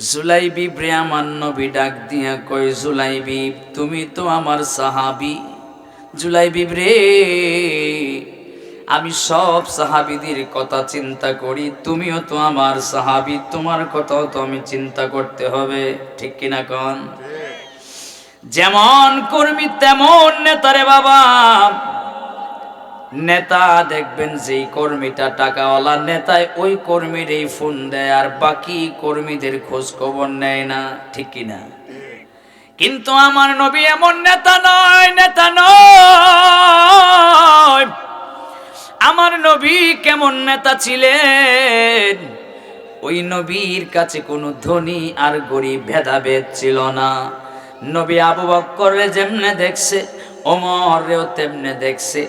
জুলাইবিব রে আমার নবী ডাক দিয়া কয়, জুলাইবিব তুমি তো আমার সাহাবী। জুলাইবিব রে, আমি সব সাহাবীদের কথা চিন্তা করি, তুমিও তো আমার সাহাবী, তোমার কথাও তো আমি চিন্তা করতে হবে, ঠিক কিনা কন? যেমন কর্মী তেমন নেতারে বাবা। নেতা দেখবেন যেই কর্মীটা টাকাওয়ালা, নেতায় ওই কর্মীর এই ফোন দেয় আর বাকি কর্মীদের খোঁজ খবর নেয় না, ঠিক কিনা? কিন্তু আমার নবী এমন নেতা নয়, নেতা নয়। আমার নবী কেমন নেতা ছিলেন? ওই নবীর কাছে কোনো ধনী আর গরিব ভেদাভেদ ছিল না। নবী আবু বকরে যেমনে দেখছে, ওমরেও তেমনে দেখছে,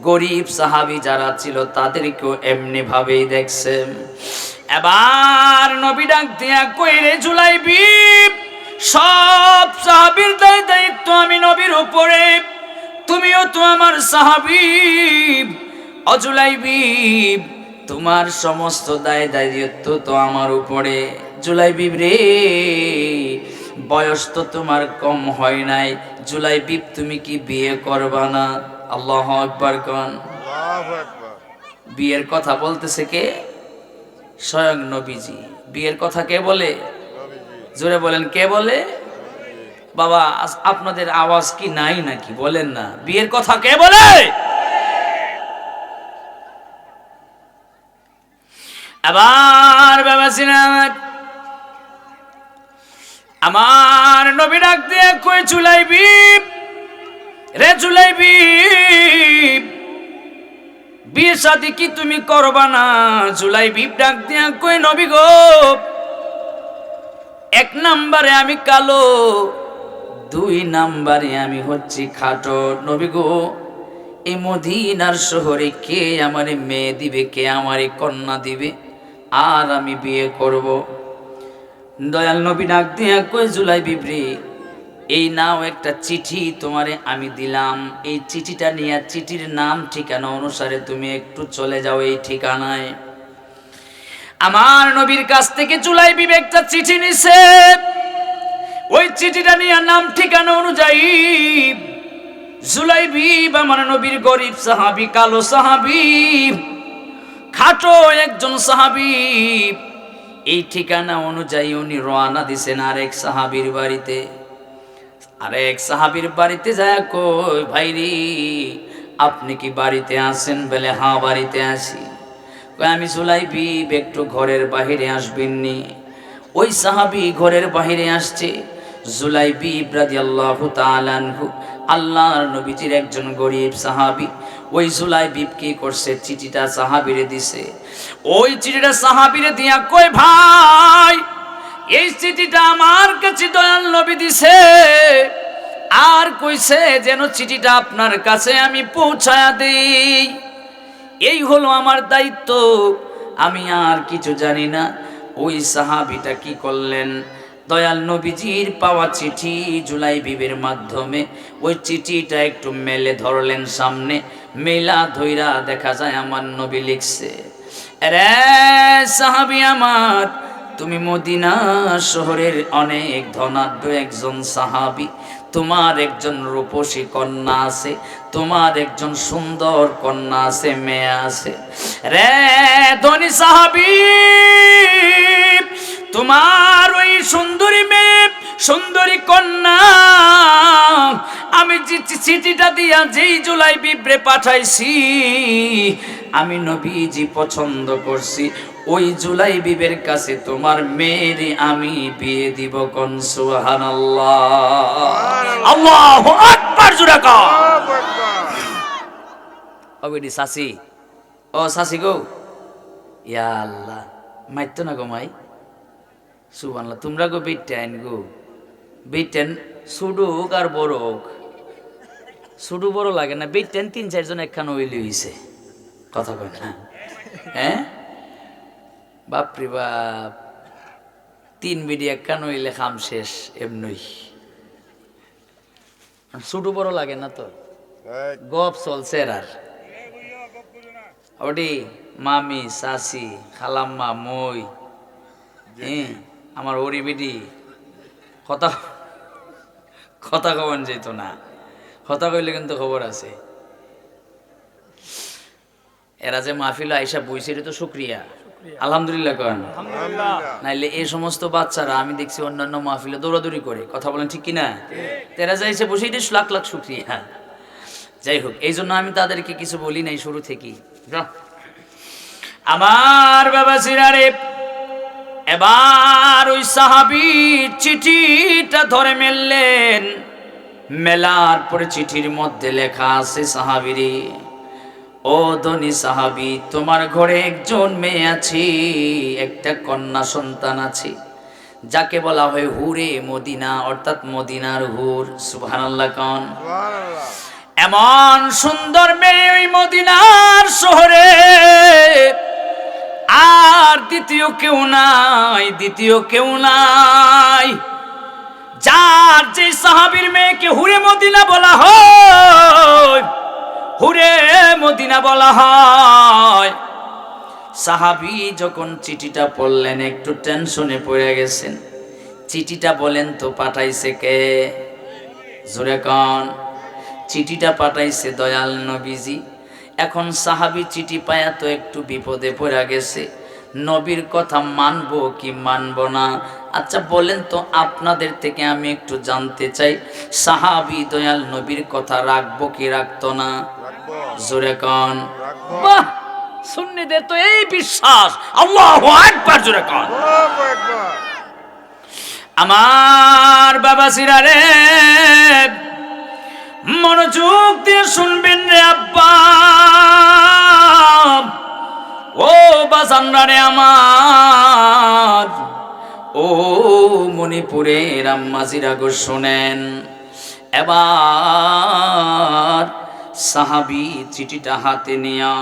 গরিব সাহাবী যারা ছিল তাদেরকেও এমনি ভাবেই দেখছে। এবার নবী ডাক দিয়া কইরে, জুলাইবিব সব সাহাবীর দায়িত্ব আমি নবীর উপরে, তুমিও তো আমার সাহাবী। অজুলাইবিব তোমার সমস্ত দায়িত্ব তো আমার উপরে। জুলাইবিব রে, বয়স তো তোমার কম হয় নাই, জুলাইবিব তুমি কি বিয়ে করবা না? আল্লাহু আকবার কোন। বিয়ের কথা বলতেছে কে? স্বয়ং নবীজি। বিয়ের কথা কে বলে? জোরে বলেন, কে বলে? বাবা আপনাদের আওয়াজ কি নাই নাকি? বলেন না, বিয়ের কথা কে বলে? আবার বাবা সিনাত আমার নবী ডাক দিয়ে কই, জুলাইবিব রে, জুলাইবিব বিয়ে শাদী কি তুমি করবা না? জুলাইবিব ডাক দিয়া কই, নবী গো, এক নাম্বারে আমি কালো, দুই নাম্বারে আমি হচ্ছি খাটো। নবী গো, এই মদিনার শহরে কে আমারে মেয়ে দিবে, কে আমারে কন্যা দিবে, আর আমি বিয়ে করব? দয়াল নবী ডাক দিয়া কই, জুলাইবিব রে, এই নাও একটা চিঠি তোমারে আমি দিলাম, এই চিঠিটা নিয়ে চিঠির নাম ঠিকানা অনুসারে তুমি একটু চলে যাও এই ঠিকানায়। আমার নবীর কাছ থেকে জুলাইবিব একটা চিঠি নিছে। ওই চিঠিটা নিয়ে নাম ঠিকানা অনুযায়ী জুলাইবিব আমার নবীর গরিব সাহাবী, কালো সাহাবী, খাটো একজন সাহাবী, এই ঠিকানা অনুযায়ী উনি রওনা দিছেন আরেক সাহাবীর বাড়িতে। আরেক সাহাবীর বাড়িতে যায় কই, ভাইরি আপনি কি বাড়িতে আছেন? বলে হ্যাঁ বাড়িতে আছি। কই আমি জুলাইবিব, একটু ঘরের বাহিরে আসবেননি? ওই সাহাবী ঘরের বাহিরে আসছে। জুলাইবিব রাদিয়াল্লাহু তাআলা আনহু আল্লাহর নবীজির একজন গরিব সাহাবী। ওই জুলাইবিব কি করছে, চিঠিটা সাহাবীরে দিছে। ওই চিঠিটা সাহাবীরে দিয়া কই, ভাই এই চিঠিটা আমার কাছে দয়াল নবী দিছে, আর কইছে যেন চিঠিটা আপনার কাছে আমি পৌঁছায়া দেই, এই হলো আমার দায়িত্ব, আমি আর কিছু জানি না। ওই সাহাবীটা কি করলেন, দয়াল নবীজির পাওয়া চিঠি জুলাইবিবের মাধ্যমে ওই চিঠিটা একটু মেলে ধরলেন সামনে। মেলা ধইরা দেখা যায় আমার নবী লিখছে, রে সাহাবী আমার, তুমি মদিনা শহরের অনেক ধনাঢ্য একজন সাহাবী, তোমার একজন রূপসী কন্যা আছে, তোমার একজন সুন্দর কন্যা আছে, মেয়ে আছে। রে ধনী সাহাবী, তোমার ওই সুন্দরী মেয়ে, সুন্দরী কন্যা আমি যে চিঠিটা দিয়া যেই জুলাইবিবরে পাঠাইছি, আমি নবীজি পছন্দ করছি, ওই জুলাইবিবের কাছে তোমার মেয়েরে আমি বিয়ে দিব। কোন সুবহানাল্লাহ, আল্লাহু আকবার, জোরে কও। ও বেটি সাসি, ও সাসি গো, ইয়া আল্লাহ, মাইতো না গো মাই, সুবহানাল্লাহ। তোমরা গো বেটেন গো, বেটেন ছোট হোক আর বড় হোক, ছোট বড় লাগে না, বেটেন তিন চারজন একখান ওইলি হইছে, কথা কয় না? হ্যাঁ বাপরে বাপ, তিন বিডি একখান হইলে খাম শেষ এমনই। ছোট বড় লাগে না তো, গপ চলছে আর ওটি মামি চাচি খালাম্মা মই, আমার ওরি বিডি কথা কথা কবেন যেত না, কথা কইলে কিন্তু খবর আছে। এরা যে মাহফিল আইসা বইছে এটা তো শুকরিয়া, আলহামদুলিল্লাহ করেন। নাইলে এই সমস্ত বাচ্চারা আমি দেখছি অন্যান্য মাহফিলে দৌড়াদৌড়ি করে, কথা বলেন ঠিক কিনা? তেরা যাইছে বসে এটা লাখ লাখ শুকরিয়া। যাই হোক, এই জন্য আমি তাদেরকে কিছু বলি নাই শুরু থেকেই। আমার বাবা সিরারে এবার ওই সাহাবীর চিঠিটা ধরে মেললেন। মেলার পরে চিঠির মধ্যে লেখা আছে, সাহাবীরে, ও ধনী সাহাবী, তোমার ঘরে একজন মেয়ে আছে, একটা কন্যা সন্তান আছে, যাকে বলা হয় হুরে মদিনা, অর্থাৎ মদিনার হুর। সুবহানাল্লাহ কোন। এমন সুন্দর মেয়ে ওই মদিনার শহরে আর দ্বিতীয় কেউ নাই, দ্বিতীয় কেউ নাই। যার যে সাহাবীর মেয়েকে হুরে মদিনা বলা হয়, হুরে মদিনা বলা হয়। সাহাবী যখন চিঠিটা পড়লেন একটু টেনশনে পড়ে গেছেন। চিঠিটা বলেন তো পাঠাইছে কে? জোরে কোন। চিঠিটা পাঠাইছে দয়াল নবীজি। এখন সাহাবী চিঠি পায়া তো একটু বিপদে পড়ে গেছে, নবীর কথা মানবো কি মানবো না? আচ্ছা বলেন তো, আপনাদের থেকে আমি একটু জানতে চাই, সাহাবী দয়াল নবীর কথা রাখবো কি রাখতো না? জোরে কোন। বাহ, সুন্নিদের তো এই বিশ্বাস। আল্লাহু আকবার, জোরে কোন। আমার বাবা সিরারে মনোযোগ দিয়ে শুনবেন রে আব্বা, ও বাজানরা রে আমার, ও মণিপুরের আম্মাজিরা গো শোনেন। এবার সাহাবী চিঠিটা হাতে নিয়া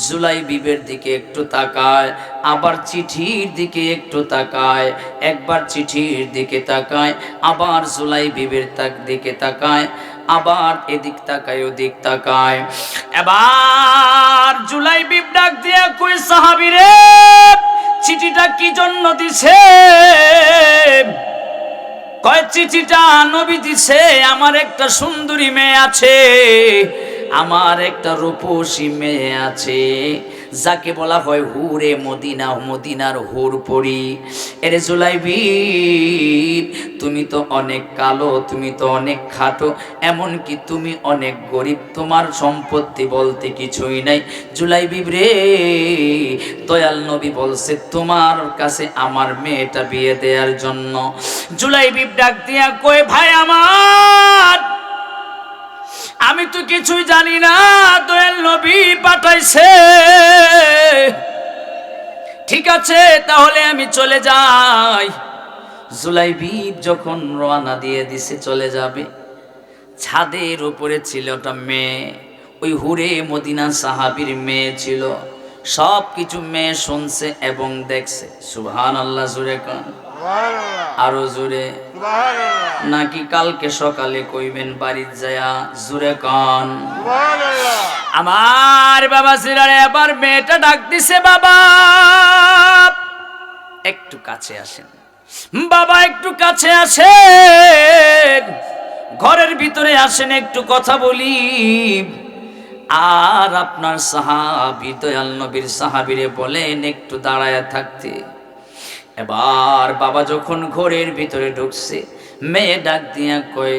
জুলাই বিবের দিকে একটু তাকায়, আবার চিঠির দিকে একটু তাকায়, একবার চিঠির দিকে তাকায়, আবার জুলাই বিবের দিকে তাকায়, আবার এদিক তাকায় ওদিক তাকায়। এবার জুলাই বিব ডাক দিয়া কই, সাহাবী রে, চিঠিটা কি জন্য দিছে? কয় চিঠিটা নবী দিছে, আমার একটা সুন্দরী মেয়ে আছে, আমার একটা রূপসী মেয়ে আছে, যাকে বলা হয় হুরে মদিনা, মদিনার হুর পরি। এরে জুলাইবি, তুমি তো অনেক কালো, তুমি তো অনেক খাটো, এমনকি তুমি অনেক গরিব, তোমার সম্পত্তি বলতে কিছুই নাই। জুলাইবি রে, দয়াল নবী বলছে তোমার কাছে আমার মেয়েটা বিয়ে দেওয়ার জন্য। জুলাইবি ডাক দিয়া কই, ভাই আমার, আমি তো কিছুই জানি না, দয়াল নবী পাঠাইছে। ঠিক আছে, তাহলে আমি চলে যাই। জুলাইবি যখন রওনা দিয়ে দিছে চলে যাবে, ছাদের উপরে ছিল একটা মেয়ে, ওই হুরে মদিনা সাহাবীর মেয়ে ছিল। সব কিছু মেয়ে শুনছে এবং দেখছে। সুবহানাল্লাহ, জোরে কোন। আরো জোরে। নাকি কালকে সকালে কইবেন বাড়ির যায়া? জোরে কোন। আমার বাবা সিরারে এবার মেয়েটা ডাক দিছে, বাবা একটু কাছে আসেন, বাবা একটু কাছে আসেন, ঘরের ভিতরে আসেন, একটু কথা বলি। আর আপনার সাহাবী দয়াল নবীর সাহাবীরে বলেন একটু দাঁড়ায় থাকতে। এবার বাবা যখন ঘরের ভিতরে ঢুকছে, মেয়ে ডাক দিয়া কয়,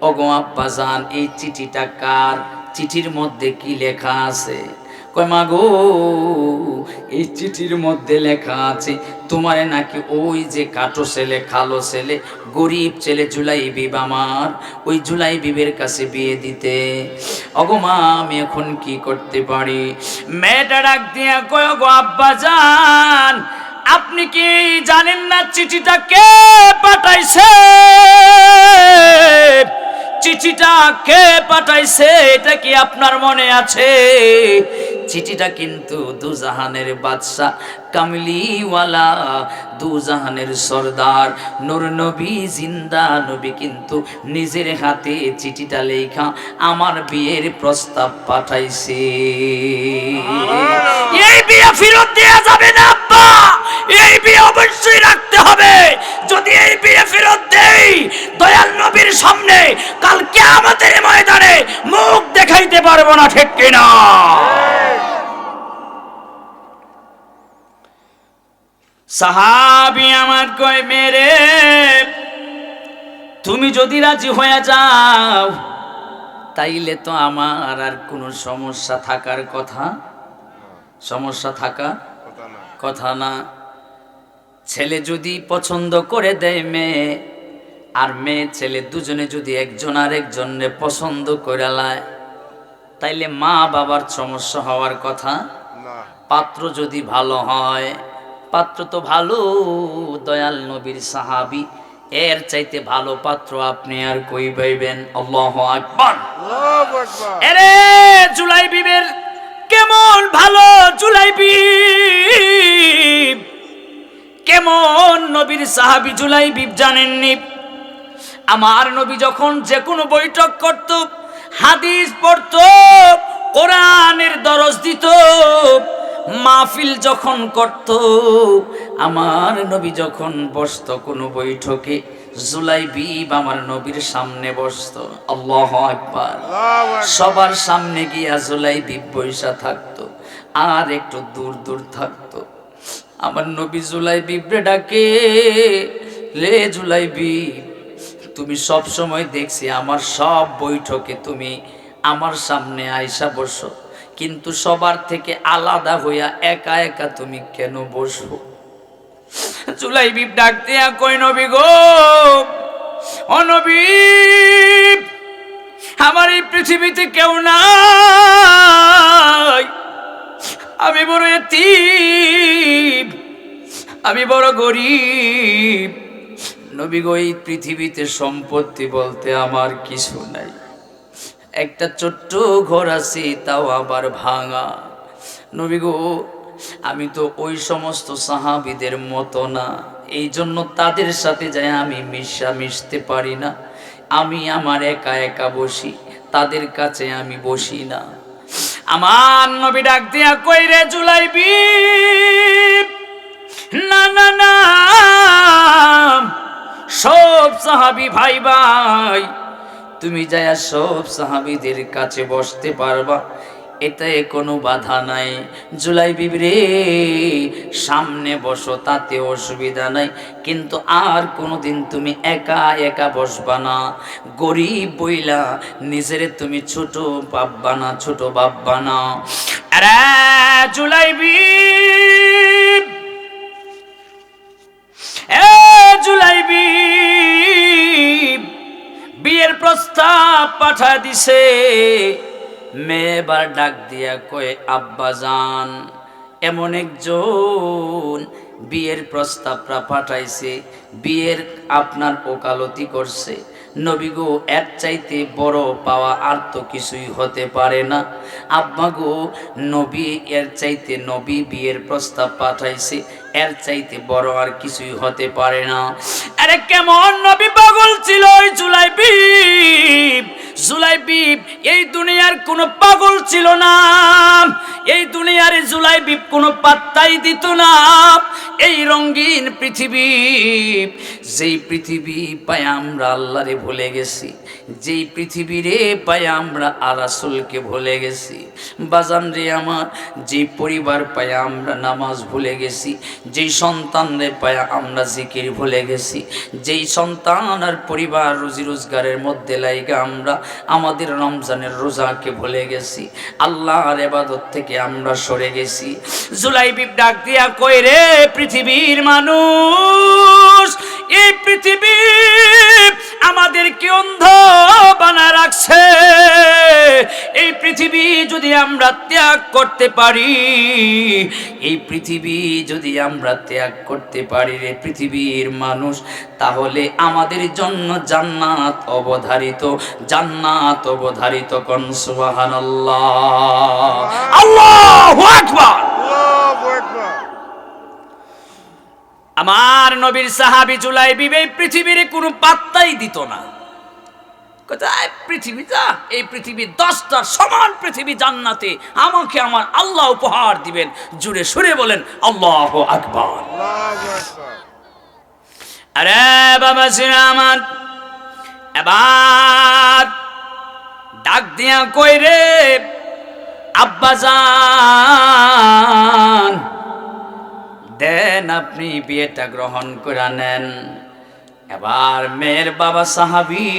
ওগো আব্বাজান, এই চিঠিটা কার? চিঠির মধ্যে কি লেখা আছে? কয়, মা গো, এই চিঠির মধ্যে লেখা আছে তোমারে নাকি ওই যে কাটো ছেলে, কালো ছেলে, গরিব ছেলে জুলাইবিব, আমার ওই জুলাইবিবের কাছে বিয়ে দিতে। ওগো মা, আমি এখন কি করতে পারি? মেয়েটা ডাক দিয়া কয়, ওগো আব্বাজান, আপনি কি জানেন না চিঠিটা কে পাঠাইছে? চিঠিটা কে পাঠাইছে এটা কি আপনার মনে আছে? চিঠিটা কিন্তু দুজাহানের বাদশা, কামলিওয়ালা, দুজাহানের সরদার নূর নবী, জিন্দা নবী কিন্তু নিজের হাতে চিঠিটা লেখা আমার বিয়ের প্রস্তাব পাঠাইছে। এই বিয়ে ফেরত দেয়া যাবে না আব্বা, এই বিয়ে অবশ্যই রাখতে হবে। যদি এই বিয়ে ফেরত দেই দয়াল নবীর সামনে কাল কিয়ামতের ময়দানে মুখ দেখাইতে পারবো না, ঠিক কিনা? সাহাবী আমার কয়, মেরে তুমি যদি রাজি হয়ে যাও তাইলে তো আমার আর কোনো সমস্যা থাকার কথা না। ছেলে যদি পছন্দ করে দেয় মেয়ে, আর মেয়ে ছেলে দুজনে যদি একজন আর একজনের পছন্দ করে লায়, তাইলে মা বাবার সমস্যা হওয়ার কথা না। পাত্র যদি ভালো হয়, পাত্র তো ভালো, দয়াল নবীর সাহাবী, এর চাইতে ভালো পাত্র আপনি আর কই পাইবেন? আল্লাহু আকবার, আল্লাহু আকবার। আরে জুলাইবিবের কেমন ভালো, জুলাইবিব কেমন নবীর সাহাবী জুলাইবিব জানেননি? আমার নবী যখন যে কোনো বৈঠক করত, হাদিস পড়ত, কোরআনের দরস দিত, মাহফিল যখন করত, আমার নবী যখন বসতো কোনো বৈঠকে, জুলাইবিব আমার নবীর সামনে বসতো। আল্লাহু আকবার। সবার সামনে গিয়া জুলাইবিব বৈশা থাকতো, আর একটু দূর দূর থাকতো। আমার নবী জুলাইবিবরে ডাকে, রে জুলাইবিব, তুমি সব সময় দেখছি আমার সব বৈঠকে তুমি আমার সামনে আইসা বসো, কিন্তু সবার থেকে আলাদা হইয়া একা একা তুমি কেন বসো? জুলাইবিব ডাক দিয়া কই, নবী গো, ও নবী, আমার এই পৃথিবীতে কেউ নাই, আমি বড় এতিম, আমি বড় গরিব। নবী গো, এই পৃথিবীতে সম্পত্তি বলতে আমার কিছু নাই, একটা ছোট্ট ঘর আছে, তাও আবার ভাঙা। নবী গো, আমি তো ওই সমস্ত সাহাবীদের মতো না, এই জন্য তাদের সাথে যাই আমি মিশতে পারি না, আমি আমার একা একা বসি, তাদের কাছে আমি বসি না। আমার নবী ডাক দিয়া কই, রে জুলাইবিব, না না না, সব সাহাবী ভাই ভাই, তুমি যায়া সব সাহাবীদের কাছে বসতে পারবা, এটাই কোনো বাধা নাই। জুলাইবিব রে, সামনে বসো, তাতে অসুবিধা নাই, কিন্তু আর কোনোদিন তুমি একা একা বসবা না। গরিব বইলা নিজেরে তুমি ছোট ভাববা না, ছোট ভাববা না। আরে জুলাইবিব, এ জুলাইবিব, বিয়ের প্রস্তাব পাঠা দিছে। মেয়ে এবার ডাক দিয়া কয়ে, আব্বা জান, এমন একজন বিয়ের প্রস্তাবটা পাঠাইছে, বিয়ের আপনার ওকালতি করছে। নবী গো, এর চাইতে বড় পাওয়া আর তো কিছুই হতে পারে না। আব্বা গো, নবী এর চাইতে, নবী বিয়ের প্রস্তাব পাঠাইছে, এর চাইতে বড় আর কিছুই হতে পারে না। আরে কেমন নবী পাগল ছিল ওই জুলাইবিব! জুলাইবিব এই দুনিয়ার কোনো পাগল ছিল না, এই দুনিয়ার জুলাইবিব কোনো পাত্তাই দিত না। এই রঙিন পৃথিবী, যেই পৃথিবী পায় আমরা আল্লাহরে ভুলে গেছি, যেই পৃথিবীরে পায় আমরা রাসূলকে ভুলে গেছি। বাজান রে আমার, যে পরিবার পায় আমরা নামাজ ভুলে গেছি, যেই সন্তানরে পায় আমরা জিকির ভুলে গেছি, যেই সন্তান আর পরিবার রুজি রোজগারের মধ্যে লাইগা আমরা আমাদের রমজানের রোজাকে ভুলে গেছি, আল্লাহর ইবাদত থেকে আমরা সরে গেছি। জুলাইবিব ডাক দিয়া কই, রে পৃথিবীর মানুষ, এই পৃথিবী আমাদেরকে অন্ধ বানা রাখছে, এই পৃথিবী যদি আমরা ত্যাগ করতে পারি, এই পৃথিবী যদি আমরা ত্যাগ করতে পারি রে পৃথিবীর মানুষ, তাহলে আমাদের জন্য জান্নাত অবধারিত, জান্নাত অবধারিত। কোন সুবহানাল্লাহ, আল্লাহু আকবার, আল্লাহু আকবার। আমার নবীর সাহাবী জুলাইবিব এই পৃথিবীর কোনো পাত্তাই দিত না। কোথায় পৃথিবী যা, এই পৃথিবী 10টার সমান পৃথিবী জান্নাতে আমাকে আমার আল্লাহ উপহার দিবেন। জুড়ে সুরে বলেন আল্লাহু আকবার। আরে বাবা জিরা আমার, এবার ডাক দিয়া কই রে আব্বাজান, দেন আপনি বিয়েটা গ্রহণ করে নেন। এবার মেয়ের বাবা সাহাবী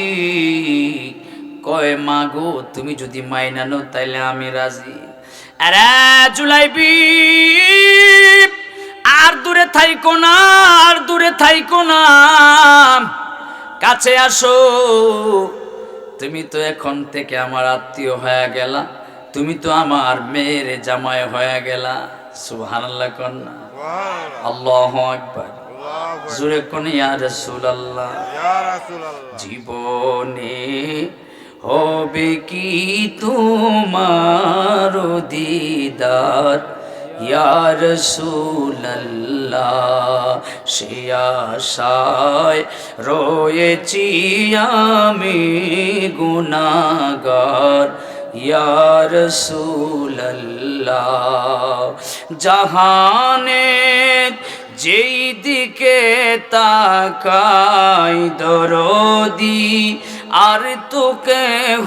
কয় মা গো, তুমি যদি মাইনা নাও তাইলে আমি রাজি। আরে জুলাইবি, আর দূরে থাইকো না, আর দূরে থাইকো না, কাছে আসো। তুমি তো এখন থেকে আমার আত্মীয় হয়ে গেলা, তুমি তো আমার মেয়ের জামাই হয়ে গেলা। সুবহানাল্লাহ কন্যা, আল্লাহু আকবার, জোরে কোন ইয়া রাসূলুল্লাহ। জীবনে হবে কি তোমার দিদার ইয়া রাসূলুল্লাহ, সে আশায় রয়েছি আমি গুনাহগার ইয়া রাসূলুল্লাহ। জাহানে যেই দিকে তাকাই দরদি, আর তো কেহ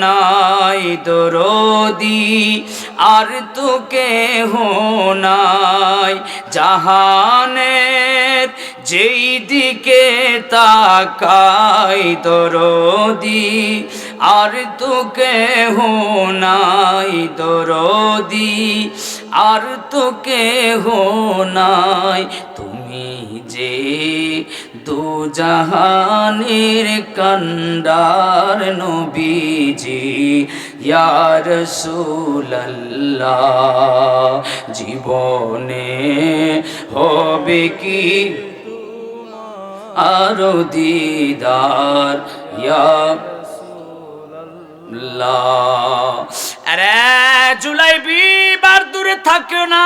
নাই দরদি, আর তো কেহ নাই। জাহানের যেই দিকে তাকাই দরদি, আর তো কেহ নাই দরদি, আর তো কেহ নাই। তুমি যে দু জাহানের কান্ডার নবীজি ইয়া রাসূলুল্লাহ, জীবনে হবে কি আরো দিদার ইয়া রাসূলুল্লাহ। আরে জুলাইবি, বার দূরে থাকিও না,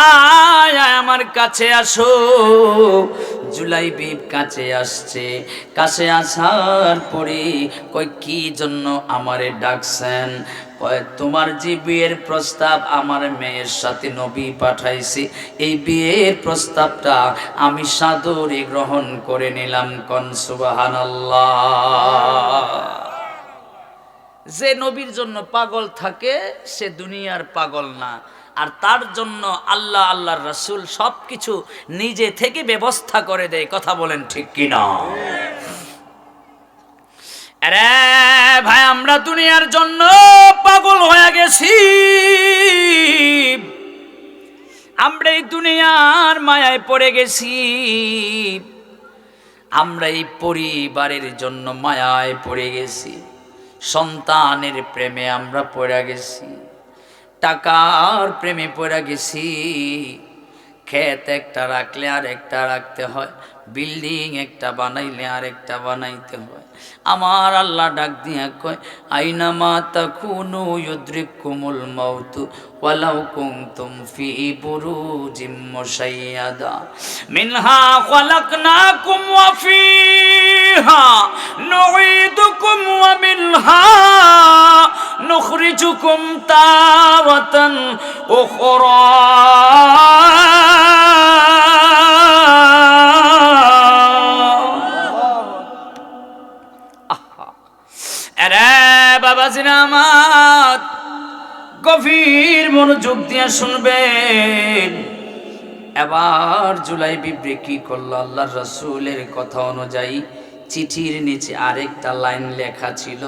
আয় আয় আমার কাছে আসো। জুলাইবি কাছে আসছে, কাছে আসার পরে কই কি জন্য আমারে ডাকছেন? কয় তোমার যে বিয়ের প্রস্তাব আমার মেয়ের সাথে নবী পাঠাইছে, এই বিয়ের প্রস্তাবটা আমি সাদরে গ্রহণ করে নিলাম। কোন সুবহানাল্লাহ। যে নবীর জন্য পাগল থাকে সে দুনিয়ার পাগল না, আর তার জন্য আল্লাহ আল্লাহর রাসূল সবকিছু নিজে থেকে ব্যবস্থা করে দেয়। কথা বলেন ঠিক কিনা? আরে ভাই, আমরা দুনিয়ার জন্য পাগল হয়ে গেছি, আমরা এই দুনিয়ার মায়ায় পড়ে গেছি, আমরা এই পরিবারের জন্য মায়ায় পড়ে গেছি, সন্তানের প্রেমে আমরা পড়ে গেছি, টাকার প্রেমে পড়ে গেছি। ক্ষেত একটা রাখলে আর একটা রাখতে হয়, বিল্ডিং একটা বানাইলে আর একটা বানাইতে হয়। আমার আল্লাহ ডাক দিয়া কয় আইনামা তাকুনু ইউদরিকুমুল মাউতু ওয়ালাউ কুনতুম ফি বুরুজিম মুশাইয়াদা মিনহা খালাকনাকুম ওয়া ফিহা নুঈদুকুম ওয়া মিনহা নুখরিজুকুম তারাতান উখরা। বাবাজিরা আমার, গভীর মনোযোগ দিয়ে শুনবেন। এবার জুলাইবি কি করলো? আল্লাহর রাসূলের কথা অনুযায়ী চিঠির নিচে আরেকটা লাইন লেখা ছিল।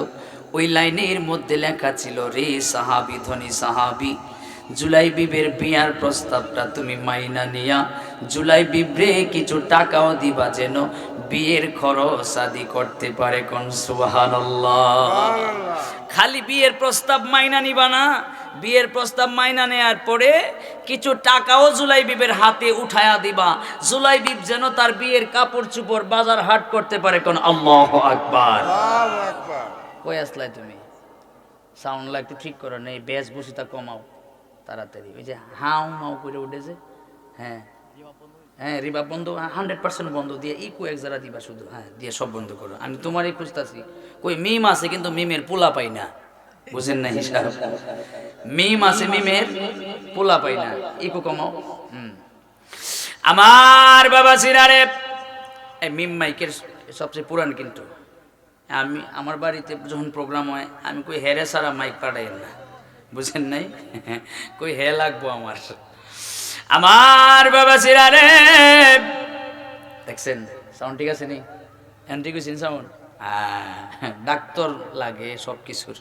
ওই লাইনের মধ্যে লেখা ছিল, রে সাহাবী, ধনী সাহাবী, জুলাইবিবের বিয়ার প্রস্তাবটা তুমি মাইনা নিয়া জুলাইবিবরে কিছু টাকাও দিবা, যেন বিয়ের খরচ আদি করতে পারে। কোন সুবহানাল্লাহ। খালি বিয়ের প্রস্তাব মাইনা নিবা না, বিয়ের প্রস্তাব মাইনা নেয়ার পরে কিছু টাকাও জুলাইবিবের হাতে উঠায়া দিবা, জুলাইবিব যেন তার বিয়ের কাপড় চোপড় বাজার হাট করতে পারে। কোন আল্লাহু আকবার। কই আসলাই তুমি? সাউন্ডলা একটু ঠিক করো, নেই বেশভূষিতা কমাও তাড়াতাড়ি। ওই যে হাউ মাউ করে উঠেছে, হ্যাঁ হ্যাঁ রিবা বন্ধ 100% বন্ধ দিয়ে ইকো এক যারা দিবা শুধু, হ্যাঁ দিয়ে সব বন্ধ করো। আমি তোমারই খুঁজতেছি, কই মিম আছে কিন্তু মিমের পোলা পাই না, বুঝেন না হিসাব। মিম আছে মিমের পোলা পাই না, ইকো কমাও। আমার বাবা সিরারে এই মিম মাইকের সবচেয়ে পুরান কিন্তু। আমি আমার বাড়িতে যখন প্রোগ্রাম হয় আমি কই হেরে সারা মাইক পাঠাইন না, বুঝেন নাই, কই হে লাগবো আমার। আমার বাবা সিরারে দেখছেন সাউন্ড ঠিক আছে নি, ঠিক আছে সাউন্ড। ডাক্তার লাগে সব কিছুর,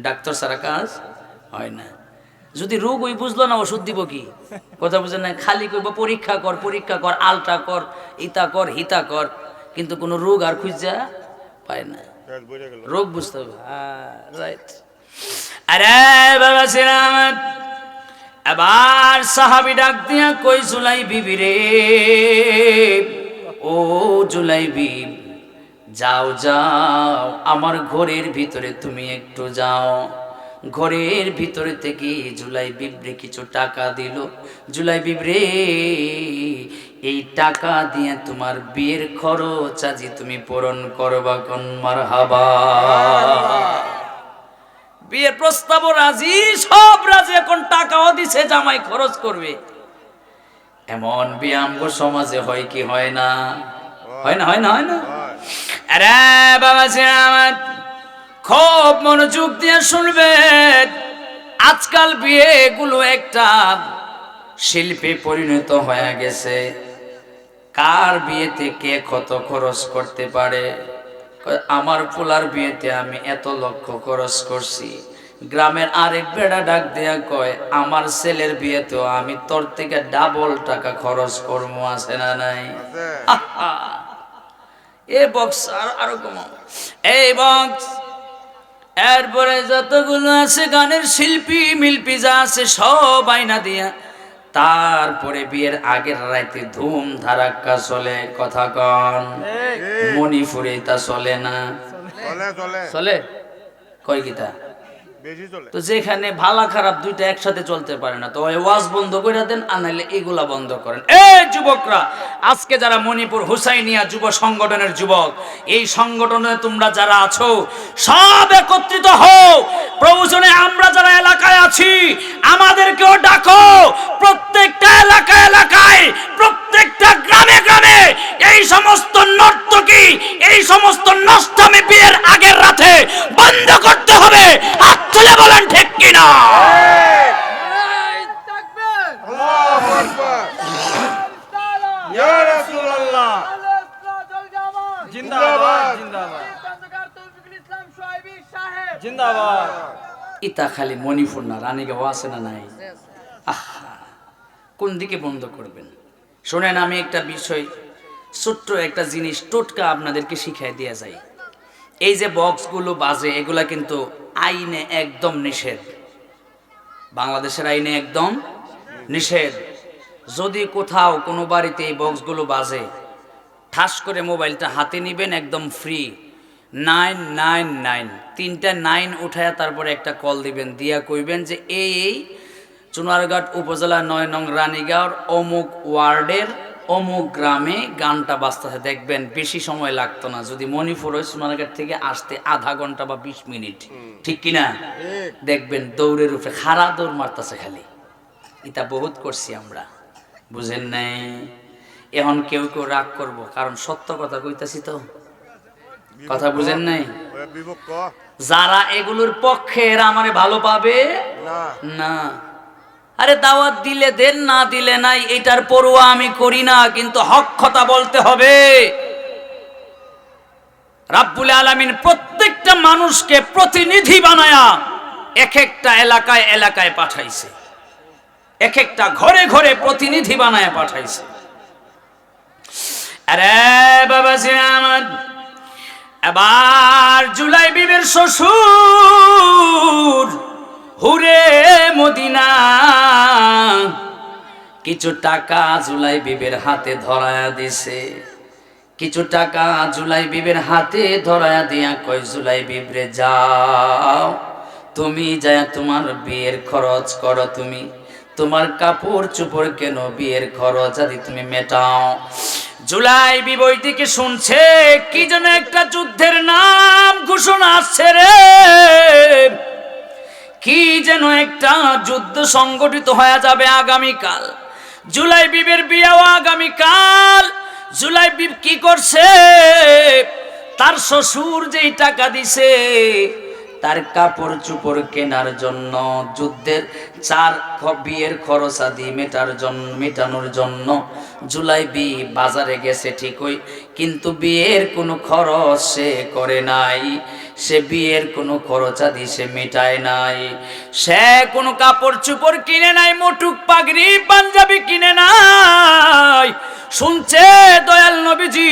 ডাক্তার ছাড়া কাজ হয় না। যদি রোগ ওই বুঝলো না ওষুধ দিব কি, কথা বুঝেন না, খালি কইব পরীক্ষা কর পরীক্ষা কর, আলট্রা কর, ইতা কর হিতা কর, কিন্তু কোনো রোগ আর খুঁজা পায় না। রোগ বুঝতে হবে, রাইট। আরে বাবা সিরাম এবার সাহাবী ডাক দিয়া কই জুলাই বিবি রে, ও জুলাই বিব যাও যাও আমার ঘরের ভিতরে তুমি একটু যাও। ঘরের ভিতরে থেকে জুলাই বিবরে কিছু টাকা দিল। জুলাই বিবরে এই টাকা দিয়ে তোমার বিয়ের খরচ আজি তুমি পূরণ করবা, কোন মারহাবা। বিয়ের প্রস্তাব রাজি, সব রাজি, এখন টাকাও দিছে জামাই খরচ করবে। এমন বিয়ে আমগো সমাজে হয় কি হয় না? হয় না, হয় না, হয় না। আরে বাবা আমার খুব মনোযোগ দিয়ে শুনবেন, আজকাল বিয়েগুলো একটা শিল্পে পরিণত হয়ে গেছে। কার বিয়েতে কে কত খরচ করতে পারে, আমার পোলার বিয়েতে আমি এত লক্ষ খরচ করছি। গ্রামের আরেক বেড়া ডাক দেয়া কয় আমার ছেলের বিয়েতেও আমি তোর থেকে ডাবল টাকা খরচ করবো, আছে না নাই? এ বক্স আরো কমাও, এই বক্স। এরপরে যতগুলো আছে গানের শিল্পী মিল্পি যা আছে সব আইনা দিয়া, তারপরে বিয়ের আগের রাতে ধুম ধারাক্কা চলে, কথা কন। মণিপুরে তা চলে না? চলে কয় গীতা তো, যেখানে ভালা খারাপ দুইটা একসাথে চলতে পারে না, তো ওয়াজ বন্ধ করে দেন, আনাইলে এগুলা বন্ধ করেন। এই যুবকরা, আজকে যারা মণিপুর হুসাইনিয়া যুব সংগঠনের যুবক, এই সংগঠনে তোমরা যারা আছো সব একত্রিত হও। প্রয়োজনে আমরা যারা এলাকায় আছি আমাদেরকেও ডাকো, প্রত্যেকটা এলাকায় এলাকায়, প্রত্যেকটা গ্রামে গ্রামে এই সমস্ত নর্তকী, এই সমস্ত নষ্টামি বিয়ের আগের রাতে বন্ধ করতে হবে। হাত তুলে বলেন ঠিক কিনা? ইতা খালি মণিপুর না, রানীগাঁও আছে না নাই? কোন দিকে বন্ধ করবেন? শোনেন, আমি একটা বিষয়, ছোট্ট একটা জিনিস টোটকা আপনাদেরকে শিখাই দেয়া যায়। এই যে বক্সগুলো বাজে, এগুলা কিন্তু আইনে একদম নিষেধ, বাংলাদেশের আইনে একদম নিষেধ। যদি কোথাও কোনো বাড়িতে এই বক্সগুলো বাজে, ঠাস করে মোবাইলটা হাতে নিবেন, একদম ফ্রি 999, 3টা 9 উঠায়া তারপরে একটা কল দিবেন, দিয়া কইবেন যে এই চুনারঘাট উপজেলা 9 নং রানীগাঁওর অমুক ওয়ার্ডের অমুক গ্রামে গানটা বাজতেছে। দেখবেন বেশি সময় লাগতো না, যদি মণিপুর ওই সোনারঘাট থেকে আসতে আধা ঘন্টা বা 20 মিনিট, ঠিক কিনা? দেখবেন দৌড়ের উপরে খাড়া দৌড় মারতেছে খালি। এটা বহুত করছি আমরা, বুঝেন নাই? এখন কেউ কেউ রাগ করবো, কারণ সত্য কথা কইতাছি তো, কথা বুঝেন নাই? যারা এগুলোর পক্ষে এরা আমারে ভালো পাবে না। আরে দাওয়াত দিলে দেন, না দিলে নাই, এটার পরোয়া আমি করি না, কিন্তু হক কথা বলতে হবে। রাব্বুল আলামিন প্রত্যেকটা মানুষকে প্রতিনিধি বানায়া এক একটা এলাকায় এলাকায় পাঠাইছে, এক একটা ঘরে ঘরে প্রতিনিধি বানায়া পাঠাইছে। আরে বাবা আমার এবার জুলাই বিবির শ্বশুর হুরে মদিনা কিছু টাকা জুলাই বিবির হাতে ধরায়া দিছে, কিছু টাকা জুলাই বিবির হাতে ধরায়া দিয়া কই জুলাই বিবরে যাও, তুমি যায় তোমার বিয়ের খরচ করো, তুমি তোমার কাপড় চোপড় কেন, বিয়ের খরচ আদি তুমি মেটাও। জুলাইবি বই থেকে শুনছে কি যেন একটা যুদ্ধের নাম ঘোষণা আসছে রে, কি যেন একটা যুদ্ধ সংগঠিত হয়ে যাবে আগামীকাল। জুলাইবিবের বিয়েও আগামীকাল। জুলাইবিব কি করছে, তার শ্বশুর যেই টাকা দিছে তার কাপড় চোপড় কেনার জন্য, যুদ্ধের বিয়ের খরচ আদি মেটানোর জন্য জুলাইবি বাজারে গেছে ঠিকই, কিন্তু বিয়ের কোনো খরচ সে করে নাই, সে বিয়ের কোনো খরচ আদি সে মেটায় নাই, সে কোনো কাপড় চোপড় কিনে নাই, মোটুক পাগড়ি পাঞ্জাবি কিনে নাই। শুনছে দয়াল নবীজি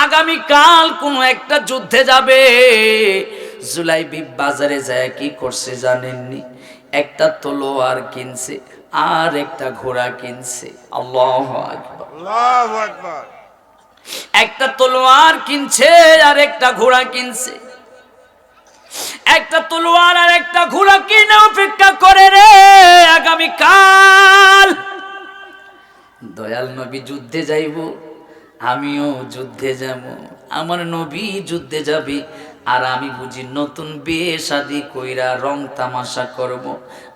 আগামীকাল কোনো একটা যুদ্ধে যাবে। জুলাইবি বাজারে যায় কি করছে জানেননি, একটা তলোয়ার কিনছে আর একটা ঘোড়া কিনছে। আল্লাহু আকবার, আল্লাহু আকবার। একটা তলোয়ার কিনছে আর একটা ঘোড়া কিনছে, একটা তলোয়ার আর একটা ঘোড়া কিনে অপেক্ষা করে রে আগামীকাল দয়াল নবী যুদ্ধে যাইব, আমিও যুদ্ধে যাব, আমার নবী যুদ্ধে যাবে, আর আমি বুঝি নতুন বিয়ে শাদি কইরা রং তামাশা করব,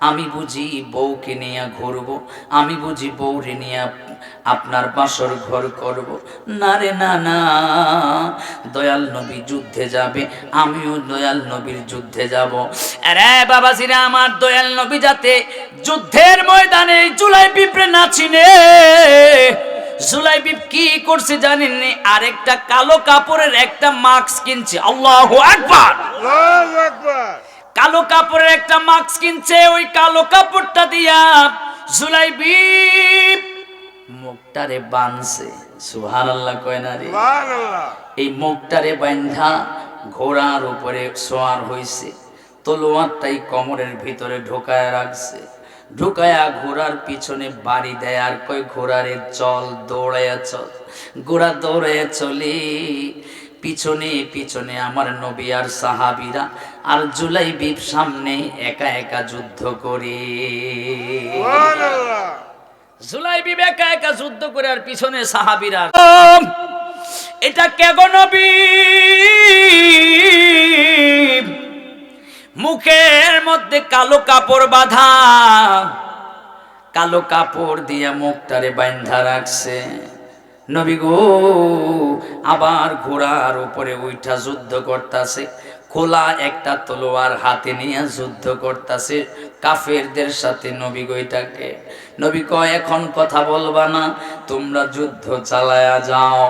আমি বুঝি বউকে নিয়ে ঘুরবো, আমি বুঝি বউরে নিয়ে আপনার বাসর ঘর করব। না রে না না, দয়াল নবী যুদ্ধে যাবে, আমিও দয়াল নবীর যুদ্ধে যাব। আরে বাবাজিরা আমার, দয়াল নবী যাতে যুদ্ধের ময়দানে জুলাইবিবরে না চিনে, জুলাইবিব কি করছে জানেননি, আরেকটা কালো কাপড়ের একটা মাস্ক কিনছে। আল্লাহু আকবার, আল্লাহু আকবার। কালো কাপড়ের একটা মাস্ক কিনছে, ওই কালো কাপড়টা দিয়া জুলাইবিব মুখটারে বাঁধছে। সুবহানাল্লাহ কয় না রে, সুবহানাল্লাহ। এই মুখটারে বাঁধা ঘোড়ার উপরে সওয়ার হইছে, তলোয়ারটাই কোমরের ভিতরে ঢোকায় রাখছে, ঢুকায়া ঘোড়ার পিছনে বাড়ি দেয় আর কই ঘোড়ারে চল, দৌড়াইয়া চল। ঘোড়া দৌড়াইয়া চলে, পিছনে পিছনে আমার নবী আর সাহাবীরা, আর জুলাইবিব সামনে একা একা যুদ্ধ করে। সুবহানাল্লাহ। জুলাইবিব একা একা যুদ্ধ করে আর পিছনে সাহাবীরা। এটা কে গো নবী? মুখের মধ্যে কালো কাপড় বাঁধা, কালো কাপড় দিয়ে মুখটারে বাঁধা রাখছে। নবী গো আবার ঘোড়ার উপরে উঠা যুদ্ধ করতেছে, খোলা একটা তলোয়ার হাতে নিয়ে যুদ্ধ করতেছে কাফেরদের সাথে। নবী গো এটাকে, নবী কয় এখন কথা বলবা না, তোমরা যুদ্ধ চালায়া যাও।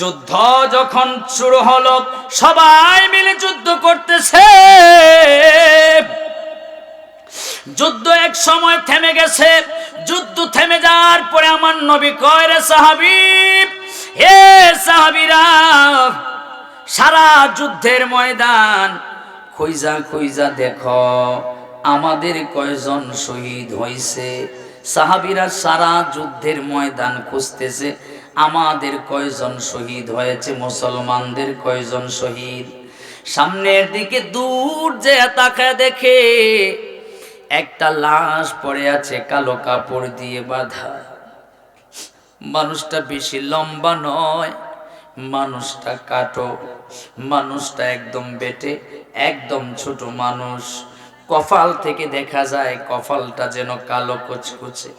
যুদ্ধ যখন শুরু হলো, সবাই মিলে যুদ্ধ করতেছে। যুদ্ধ এক সময় থেমে গেছে। যুদ্ধ থেমে যাওয়ার পরে আমার নবী কয় রে সাহাবী, হে সাহাবীরা, সারা যুদ্ধের ময়দান খুঁজা খুঁজা দেখো আমাদের কয়জন শহীদ হইছে। সাহাবীরা সারা যুদ্ধের ময়দান খুঁজতেছে আমাদের কয়জন শহীদ হয়েছে, মুসলমানদের কয়জন শহীদ। সামনের দিকে দূর যে তাকায় দেখে একটা লাশ পড়ে আছে কালো কাপড় দিয়ে বাঁধা। মানুষটা বেশি লম্বা নয়, মানুষটা কাটো, মানুষটা একদম বেটে, একদম ছোট মানুষ। কপাল থেকে দেখা যায় কপালটা যেন কালো কুচকুচে।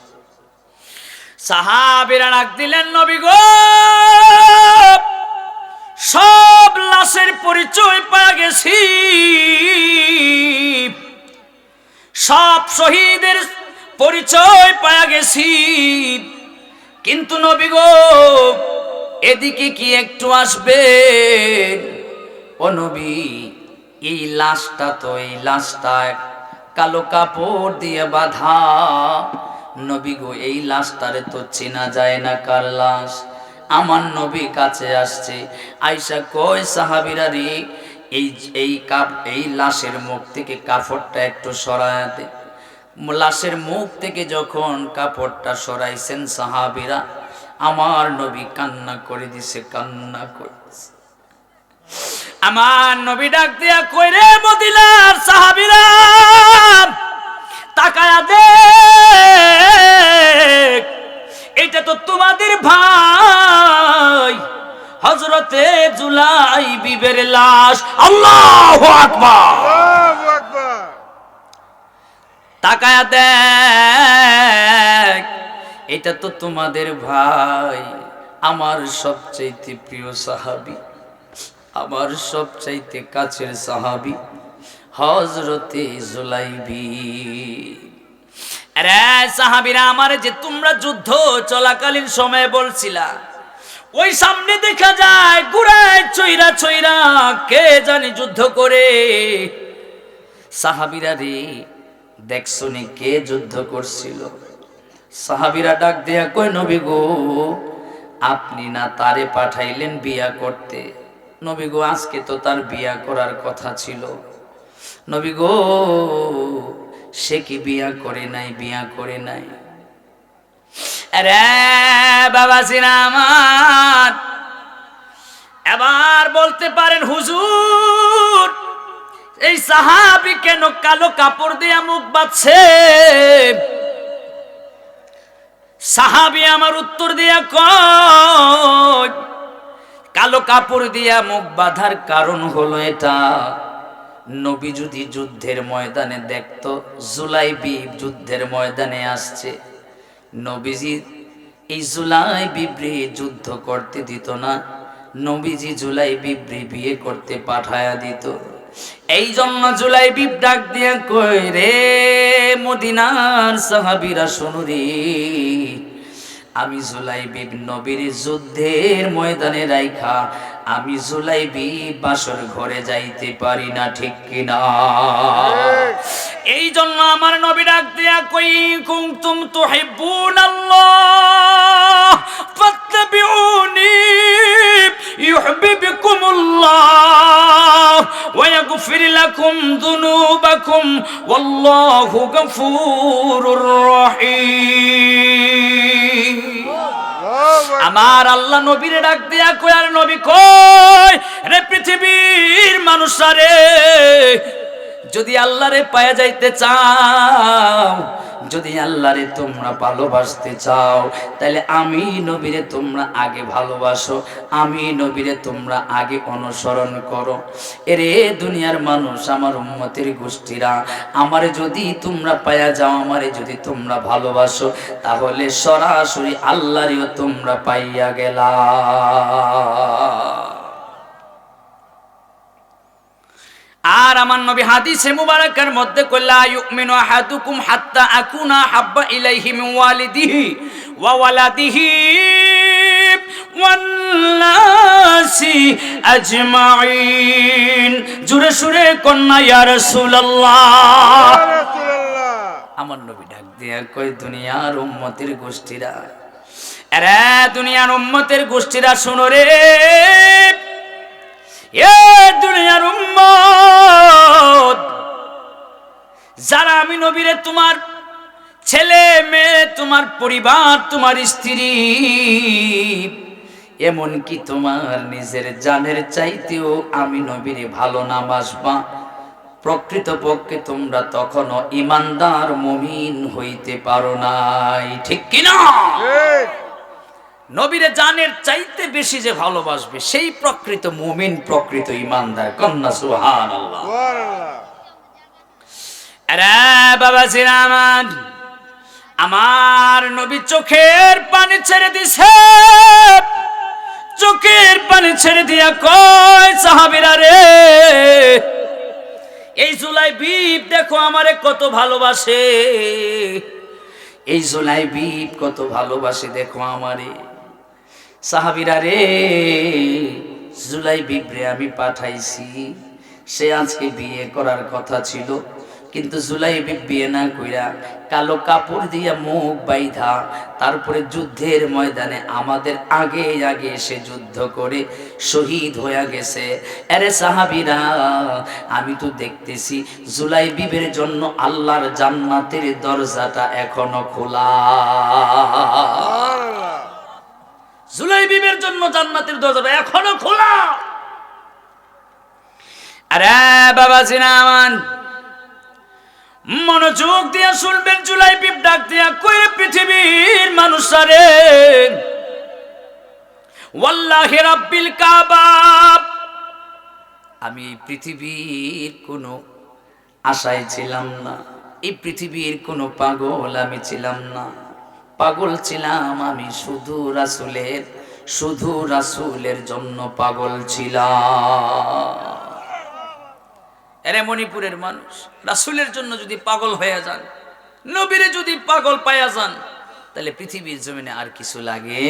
সাহাবীরা ডাক দিলেন, নবী গো সব লাশের পরিচয় পাওয়া গেছি, সব শহীদের পরিচয় পাওয়া গেছি, কিন্তু নবী গো এদিকে কি একটু আসবেন? ও নবী, এই লাশটা তো, এই লাশটা কালো কাপড় দিয়ে বাঁধা। নবী গো এই লাশটারে তো চেনা যায় না কার লাশ। আমার নবী কাছে আসছে, আয়েশা কয় সাহাবীরা রে, এই লাশের মুখ থেকে কাপড়টা একটু সরায় দে। লাশের মুখ থেকে যখন কাপড়টা সরাইছেন সাহাবীরা, আমার নবী কান্না করে দিছে, কান্না করে দিছে। আমার নবী ডাক দিয়া কই রে মদিনার সাহাবীরা, তাকায়া দেখ, এটা তো তোমাদের ভাই হযরতে জুলাইবিবের লাশ। আল্লাহু আকবার, আল্লাহু আকবার। তাকায়া দেখ, এটা তো তোমাদের ভাই, আমার সবচাইতে প্রিয় সাহাবী, আমার সবচাইতে কাছের সাহাবী হযরতে জুলাইবি। আরে সাহাবীরা আমার, যে তোমরা যুদ্ধ চলাকালীন সময়ে বলছিলা ওই সামনে দেখা যায় গুড়ায় চইরা চইরা কে জানি যুদ্ধ করে। সাহাবীরা রে, দেখছো নি কে যুদ্ধ করছিল? সাহাবীরা ডাক দেয়া কয়, নবী গো, আপনি না তারে পাঠাইলেন বিয়া করতে? নবী গো, আজকে তো তার বিয়া করার কথা ছিল। নবী গো, সে কি বিয়া করে নাই? বিয়া করে নাই। আরে বাবা সিনা আমার, এবার বলতে পারেন হুজুর, এই সাহাবী কেন কালো কাপড় দিয়া মুখ বাঁধছে? সাহাবী আমার উত্তর দিয়া কয়, কালো কাপড় দিয়া মুখ বাঁধার কারণ হলো এটা, নবী যদি যুদ্ধের ময়দানে দেখতো জুলাইবি যুদ্ধের ময়দানে আসছে, নবীজি এই জুলাইবিবরে যুদ্ধ করতে দিত না, নবীজি জুলাইবিবরে বিয়ে করতে পাঠায়া দিত। এই জন্য জুলাইবিব ডাক দিয়া কই, রে মদিনার সাহাবীরা শোনো রে, আমি জুলাইবিব নবীর যুদ্ধের ময়দানে রাইখা আমি জুলাইবিব বাসর ঘরে যাইতে পারি না, ঠিক কিনা? এই জন্য আমার নবী ডাক দিয়া কই, কুনতুম তুহিব্বুনাল্লাহ ফাত্তাবিউনি ইউহিব্বুকুমুল্লাহ ওয়া ইয়াগফির লাকুম যুনুবাকুম ওয়াল্লাহু গফুরুর রহিম। আমার আল্লাহ নবীরে ডাক দিয়া কই, আর নবী কই, রে পৃথিবীর মানুষরা রে, যদি আল্লাহরে পায়া যাইতে চাও, যদি আল্লাহরে তোমরা ভালোবাসতে চাও, তাহলে আমি নবীরে তোমরা আগে ভালোবাসো, আমি নবীরে তোমরা আগে অনুসরণ করো। এরে দুনিয়ার মানুষ, আমার উম্মতের গোষ্ঠীরা, আমারে যদি তোমরা পায়া যাও, আমারে যদি তোমরা ভালোবাসো, তাহলে সরাসরি আল্লাহরেও তোমরা পাইয়া গেলা। আর আমার নবী হাদিসে মুবারাকার মধ্যে কইলা, ইউমিনু আহাদুকুম হাত্তা আকুনা হাব্বা ইলাইহি মিন ওয়ালিদিহি ওয়া ওয়ালাদিহি ওয়ান নাসি আজমাইন। জোরে সুরে কন্যা ইয়া রাসূলুল্লাহ। আমার নবী ডাক দিয়া কই, দুনিয়ার উম্মতের গোষ্ঠীরা, আরে দুনিয়ার উম্মতের গোষ্ঠীরা শোনো রে, এ দুনিয়ার উম্মত, যারা আমি নবীরে তোমার ছেলে মেয়ে, তোমার পরিবার, তোমার স্ত্রী, এমনকি তোমার নিজের জানের চাইতেও আমি নবীরে ভালো না বাসবা, প্রকৃতপক্ষে তোমরা তখনও ঈমানদার মুমিন হইতে পারো নাই, ঠিক কিনা? নবীরে জানের চাইতে বেশি যে ভালোবাসবে, সেই প্রকৃত মুমিন, প্রকৃত ঈমানদার। কন্যা সুবহানাল্লাহ। আরে বাবা জিরামান, আমার নবী চোখের পানি ছেড়ে দিছে, চোখের পানি ছেড়ে দিয়া কয়, সাহাবীরা রে, এই জুলাইবিব দেখো আমারে কত ভালোবাসে, এই জুলাইবিব কত ভালোবাসে দেখো আমারে। সাহাবীরা রে, জুলাইবিবরে আমি পাঠাইছি, সে আজকে বিয়ে করার কথা ছিল, কিন্তু জুলাইবিব বিয়ে না কইরা কালো কাপড় দিয়া মুখ বাইধা তারপরে যুদ্ধের ময়দানে আমাদের আগে আগে এসে যুদ্ধ করে শহীদ হয়ে গেছে। আরে সাহাবীরা, আমি তো দেখতেছি জুলাইবিবের জন্য আল্লাহর জান্নাতের দরজাটা এখনো খোলা। জুলাইবিবের জন্য জান্নাতের দরজাটা এখনো খোলা। আরে বাবা জিনামান, মনোযোগ দিয়া শুনবেন। জুলাইবিব ডাক দিয়া কই, পৃথিবীর মানুষারে, ওয়াল্লাহি রাব্বিল কাবা, আমি এই পৃথিবীর কোনো আশায় ছিলাম না, এই পৃথিবীর কোনো পাগল আমি ছিলাম না। পাগল ছিলাম আমি শুধু রাসূলের জন্য পাগল ছিলাম। এরে মণিপুরের মানুষ, রাসূলের জন্য যদি পাগল হয়ে যান, নবীরে যদি পাগল পায়া যান, তাহলে পৃথিবীর জমিনে আর কিছু লাগে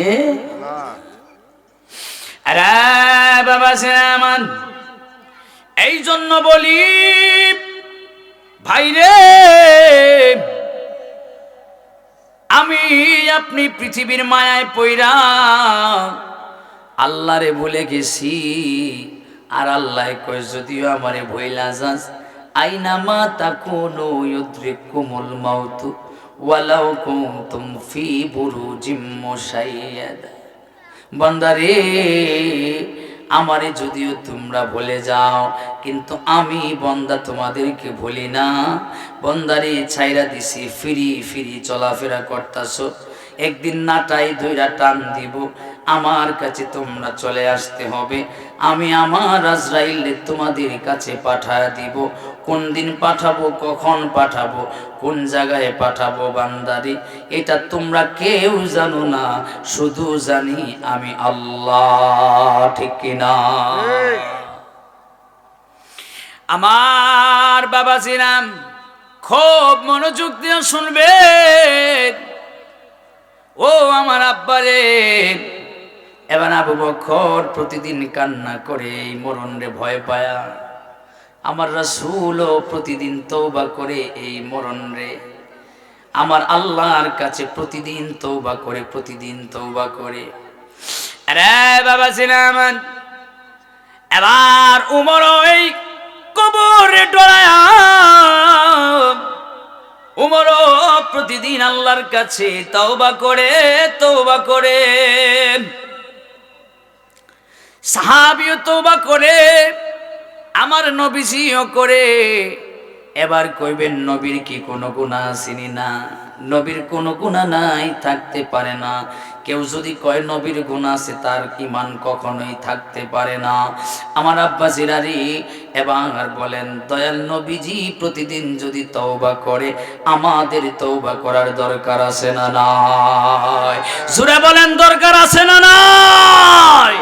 না। আরে বাবা সিনামান, এই জন্য বলি ভাইরে, আমি আপনি পৃথিবীর মায়ায় পইরা আল্লাহরে ভুলে গেছি। আর আল্লাহ কয়, যদিও আমারে ভুইলা যাস, আইনামা তাকুনু ইউদরিকুমুল মাউত ওয়ালাউ কুনতুম ফি বুরুজিম মুশাইয়াদা। বান্দারে, আমারে যদিও তোমরা ভুলে যাও, কিন্তু আমি বন্দা তোমাদেরকে ভুলি না। বন্দারে ছাইরা দিছি, ফিরি ফিরি চলাফেরা করতাছো, একদিন নাটাই ধইরা টান দিব, আমার কাছে তোমরা চলে আসতে হবে। আমি আমার আজরাইলে তোমাদের কাছে পাঠায় দিব। কোন দিন পাঠাবো, কখন পাঠাবো, কোন জায়গায় পাঠাবো বান্দারি, এটা তোমরা কেউ জানো না, শুধু জানি আমি আল্লাহ। ঠিক কিনা? আমার বাবা জিরাম, খুব মনোযোগ দিয়ে শুনবে। ও আমার আব্বারে, এবার আবু বকর প্রতিদিন কান্না করে এই মরণ রে ভয় পায়া। আমার রাসূলও প্রতিদিন তওবা করে এই মরণ রে। আমার আল্লাহর কাছে প্রতিদিন তওবা করে, প্রতিদিন তওবা করে। আরে বাবা সিনামান, এবার উমর এই কবরে ডরায়া, উমরও প্রতিদিন আল্লাহর কাছে তওবা করে, তওবা করে। সাহাবীও তওবা করে, আমার নবীজিও করে। এবার কইবেন, নবীর কি কোনো গুনাহ আসেনি? না, নবীর কোনো গুনাহ নাই, থাকতে পারে না। কেউ যদি কয় নবীর গুনাহ আছে, তার ঈমান কখনোই থাকতে পারে না। আমার আব্বা জিরারি এবার বলেন, দয়াল নবীজি প্রতিদিন যদি তওবা করে, আমাদের তওবা করার দরকার আছে না নাই? জোরে বলেন, দরকার আছে না নাই?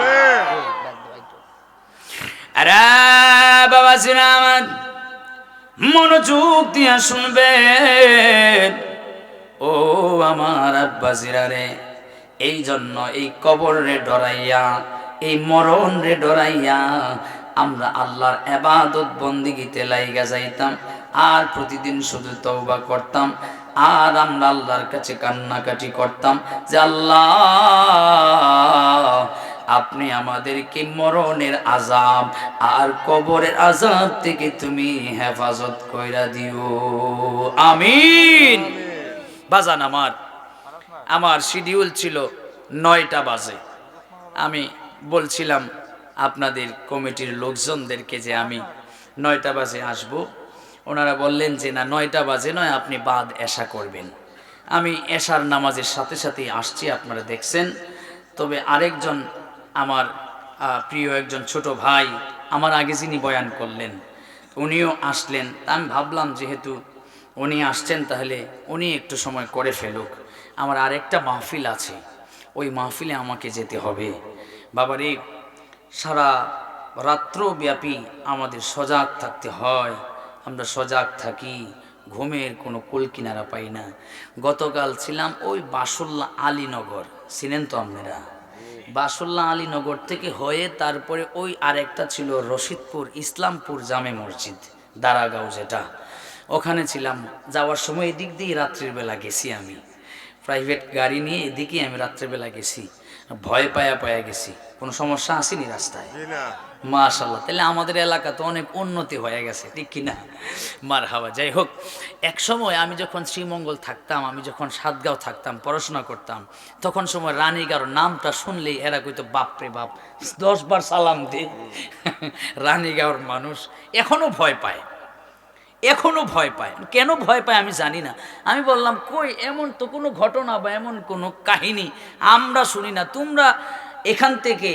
আরে বাবা সিনামান, মনোযোগ দিয়া শুনবেন। ও আমার আব্বা জিরারে, এই জন্য এই কবর রে ডরাইয়া, এই মরণ রে ডরাইয়া আমরা আল্লাহর ইবাদত বন্দেগীতে লাইগা যাইতাম, আর প্রতিদিন শুধু তওবা করতাম। আর আমরা আল্লাহর কাছে কান্নাকাটি করতাম যে, আল্লাহ, আপনি আমাদেরকে মরণের আযাব আর কবরের আযাব থেকে তুমি হেফাজত কইরা দিও, আমিন। বাজান, আমার শিডিউল ছিল 9টা বাজে। আমি বলছিলাম আপনাদের কমিটির লোকজনদেরকে যে আমি 9টা বাজে আসব। ওনারা বললেন যে না, 9টা বাজে নয়, আপনি বাদ এশা করবেন। আমি এশার নামাজের সাথে সাথেই আসছি, আপনারা দেখছেন। তবে আরেকজন আমার প্রিয় একজন ছোট ভাই, আমার আগে যিনি বয়ান করলেন, উনিও আসলেন। আমি ভাবলাম যেহেতু উনি আসছেন, তাহলে উনি একটু সময় করে ফেলুক। আমার আরেকটা মাহফিল আছে, ওই মাহফিলে আমাকে যেতে হবে। বাবারে, সারা রাত্রব্যাপী আমাদের সজাগ থাকতে হয়। আমরা সজাগ থাকি, ঘুমের কোনো কুল কিনারা পাই না। গতকাল ছিলাম ওই বাসুল্লাহ আলীনগর, চিনেন তো আপনারা? বাসুল্লাহ আলীনগর থেকে হয়ে তারপরে ওই আরেকটা ছিল রশিদপুর ইসলামপুর জামে মসজিদ, দারাগাঁও যেটা, ওখানে ছিলাম। যাওয়ার সময় এদিক দিয়ে রাত্রির বেলা গেছি, আমি প্রাইভেট গাড়ি নিয়ে এদিকে আমি রাত্রেবেলা গেছি। ভয় পায়া গেছি। কোনো সমস্যা আসেনি রাস্তায়? মাশাআল্লাহ। তাহলে আমাদের এলাকা তো অনেক উন্নতি হয়ে গেছে, ঠিক কিনা? মারহাবা। যাই হোক, এক সময় আমি যখন শ্রীমঙ্গল থাকতাম, আমি যখন সাতগাঁও থাকতাম, পড়াশোনা করতাম, তখন সময় রানীগাঁওর নামটা শুনলেই এরা কইতো, বাপরে বাপ, 10 বার সালাম দে। রানীগাঁওর মানুষ এখনো ভয় পায়। এখনো ভয় পায়। কেন ভয় পায় আমি জানি না। আমি বললাম কই এমন তো কোনো ঘটনা বা এমন কোনো কাহিনী আমরা শুনি না, তোমরা এখান থেকে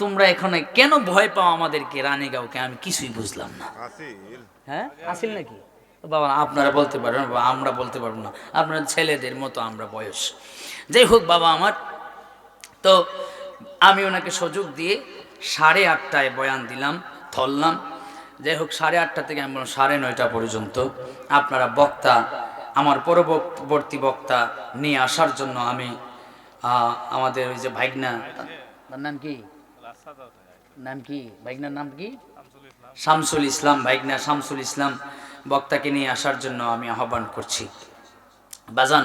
তোমরা এখানে কেন ভয় পাও আমাদেরকে রানীগাঁওকে? আমি কিছুই বুঝলাম না। হ্যাঁ আসিল নাকি? বাবা আপনারা বলতে পারবেন, বাবা আমরা বলতে পারবো না, আপনার ছেলেদের মতো আমরা বয়স। যাই হোক বাবা আমার, তো আমি ওনাকে সুযোগ দিয়ে 8:30টায় বয়ান দিলাম, ধরলাম। যাই হোক 8:30 থেকে আমি বললাম 9:30 পর্যন্ত আপনারা বক্তা, আমার পরবর্তী বক্তা নিয়ে আসার জন্য আমি আমাদের ওই যে ভাইগনা, তার নাম কি, নাম কি ভাইগনার নাম কি, শামসুল ইসলাম, ভাইগনা শামসুল ইসলাম বক্তাকে নিয়ে আসার জন্য আমি আহ্বান করছি। বাজান